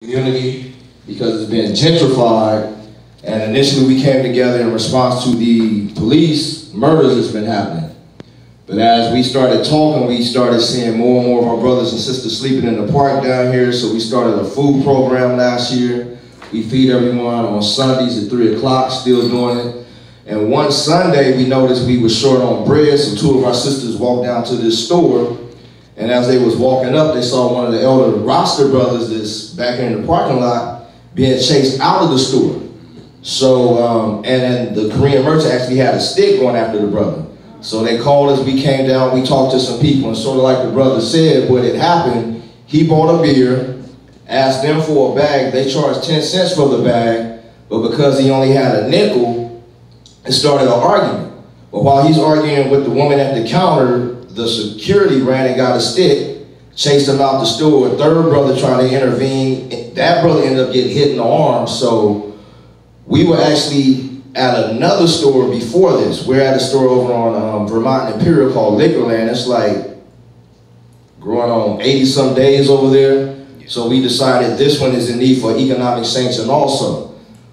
community because it's been gentrified, and initially we came together in response to the police murders that's been happening. But as we started talking, we started seeing more and more of our brothers and sisters sleeping in the park down here, so we started a food program last year. We feed everyone on Sundays at 3 o'clock, still doing it. And one Sunday, we noticed we were short on bread, so two of our sisters walked down to this store, and as they was walking up, they saw one of the elder Roster brothers that's back in the parking lot being chased out of the store. So, and then the Korean merchant actually had a stick going after the brother. So they called us, we came down, we talked to some people, and sort of like the brother said, what had happened, he bought a beer, asked them for a bag, they charged 10 cents for the bag, but because he only had a nickel, it started an argument. But while he's arguing with the woman at the counter, the security ran and got a stick, chased him out the store. A third brother tried to intervene. That brother ended up getting hit in the arm. So we were actually at another store before this. We're at a store over on Vermont Imperial called Liquorland. It's like growing on 80-some days over there. So we decided this one is in need for economic sanction also.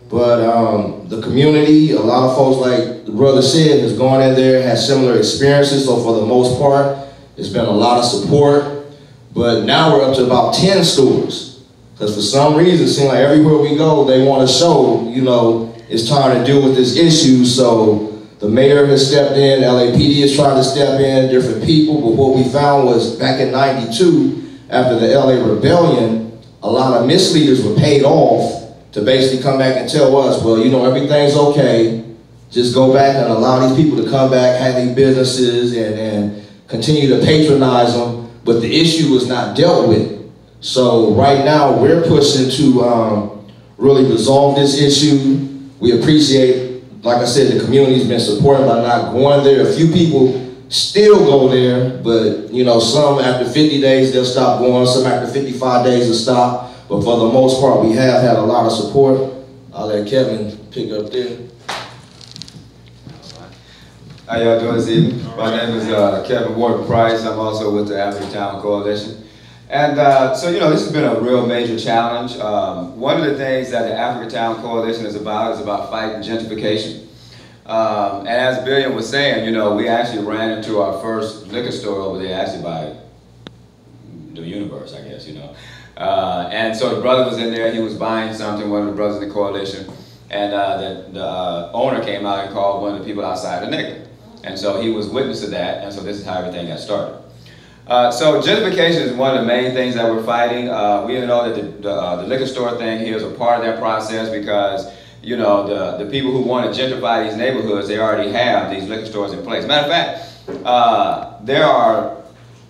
But the community, a lot of folks, like the brother said, has gone in there, has similar experiences. So for the most part, it's been a lot of support. But now we're up to about 10 stores. Because for some reason, it seems like everywhere we go, they want to show, you know, it's time to deal with this issue. So the mayor has stepped in, LAPD has tried to step in, different people. But what we found was back in '92, after the LA rebellion, a lot of misleaders were paid off to basically come back and tell us, well, you know, everything's okay. Just go back and allow these people to come back, have these businesses, and continue to patronize them. But the issue is not dealt with. So right now, we're pushing to really resolve this issue. We appreciate, like I said, the community's been supporting by not going there. A few people still go there, but you know, some after 50 days, they'll stop going. Some after 55 days, they'll stop. But for the most part, we have had a lot of support. I'll let Kevin pick up there. How y'all doing this evening? My name is Kevin Wharton Price. I'm also with the African Town Coalition. And so, you know, this has been a real major challenge. One of the things that the African Town Coalition is about fighting gentrification. And as Billion was saying, you know, we actually ran into our first liquor store over there, actually by the universe, I guess, you know. And so the brother was in there, he was buying something, one of the brothers in the coalition, and the owner came out and called one of the people outside a nigger. And so he was witness to that, and so this is how everything got started. So gentrification is one of the main things that we're fighting. We know that the liquor store thing here is a part of that process because, you know, the people who want to gentrify these neighborhoods, they already have these liquor stores in place. Matter of fact, there are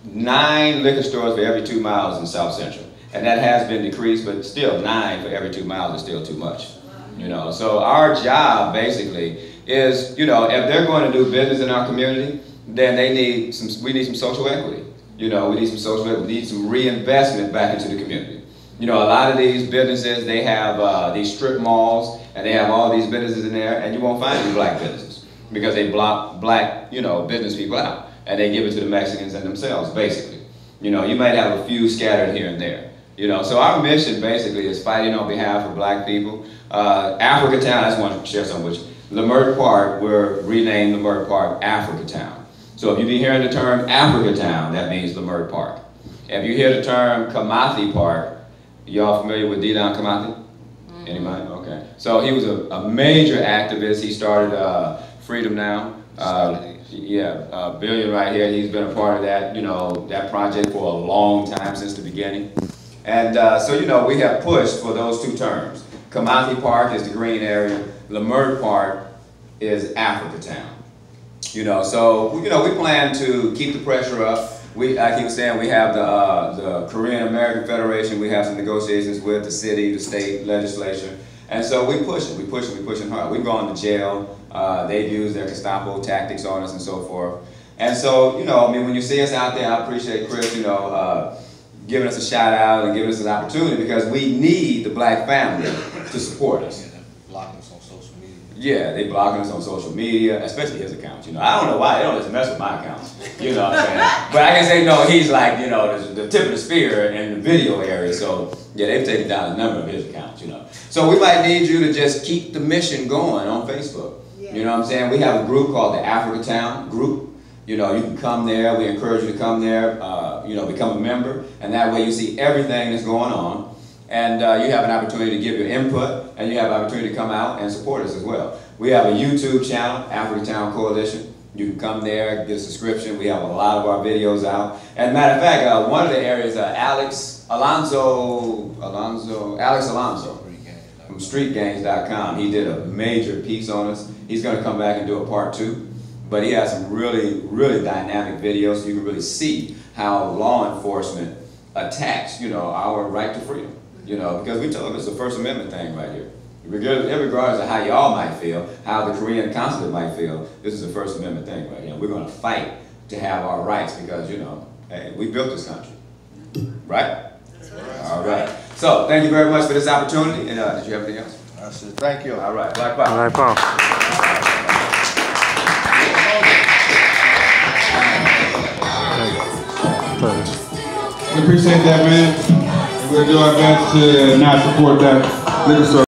9 liquor stores for every 2 miles in South Central. And that has been decreased, but still 9 for every 2 miles is still too much. You know, so our job basically is, you know, if they're going to do business in our community, then we need some social equity. You know, we need some social equity, we need some reinvestment back into the community. You know, a lot of these businesses, they have these strip malls, and they have all these businesses in there, and you won't find any black businesses because they block black, you know, business people out, and they give it to the Mexicans and themselves, basically. You know, you might have a few scattered here and there. You know, so our mission basically is fighting on behalf of black people. Africa Town, I just want to share something with you. Leimert Park, we're renamed Leimert Park Africa Town. So if you be hearing the term Africa Town, that means Leimert Park. If you hear the term Kamathi Park, y'all familiar with Didon Kamathi? Anybody? Okay. So he was a major activist. He started Freedom Now. Billion right here, he's been a part of that, you know, that project for a long time, since the beginning. And so, you know, we have pushed for those 2 terms. Kamathi Park is the green area. Leimert Park is Africa Town. You know, so, you know, we plan to keep the pressure up. Like he was saying, we have the Korean American Federation. We have some negotiations with the city, the state legislature. And so we're pushing hard. We've gone to jail. They've used their Gestapo tactics on us and so forth. And so, you know, I mean, when you see us out there, I appreciate Chris, you know, giving us a shout out and giving us an opportunity because we need the black family to support us. Blocking us on social media. Yeah, they blocking us on social media, especially his accounts. You know, I don't know why they don't just mess with my accounts. You know what I'm saying? But I can say no, he's like, you know, the tip of the spear in the video area. So yeah, they've taken down a number of his accounts. You know, so we might need you to just keep the mission going on Facebook. Yeah. You know what I'm saying? We have a group called the Africa Town Group. You know, you can come there. We encourage you to come there. You know, become a member, and that way you see everything that's going on. And you have an opportunity to give your input, and you have an opportunity to come out and support us as well. We have a YouTube channel, Africa Town Coalition. You can come there, get a subscription. We have a lot of our videos out. And matter of fact, one of the areas, Alex Alonso from StreetGangs.com, he did a major piece on us. He's going to come back and do a part 2. But he has some really, really dynamic videos so you can really see how law enforcement attacks, you know, our right to freedom. You know, because we told them it's a First Amendment thing right here. Regardless of how y'all might feel, how the Korean consulate might feel, this is a First Amendment thing right here. We're going to fight to have our rights because, you know, hey, we built this country. Right? That's right. All right. So, thank you very much for this opportunity. And did you have anything else? I said, thank you. All right. Black Power. Black Power. We appreciate that, man. We'll do our best to not support that liquor store.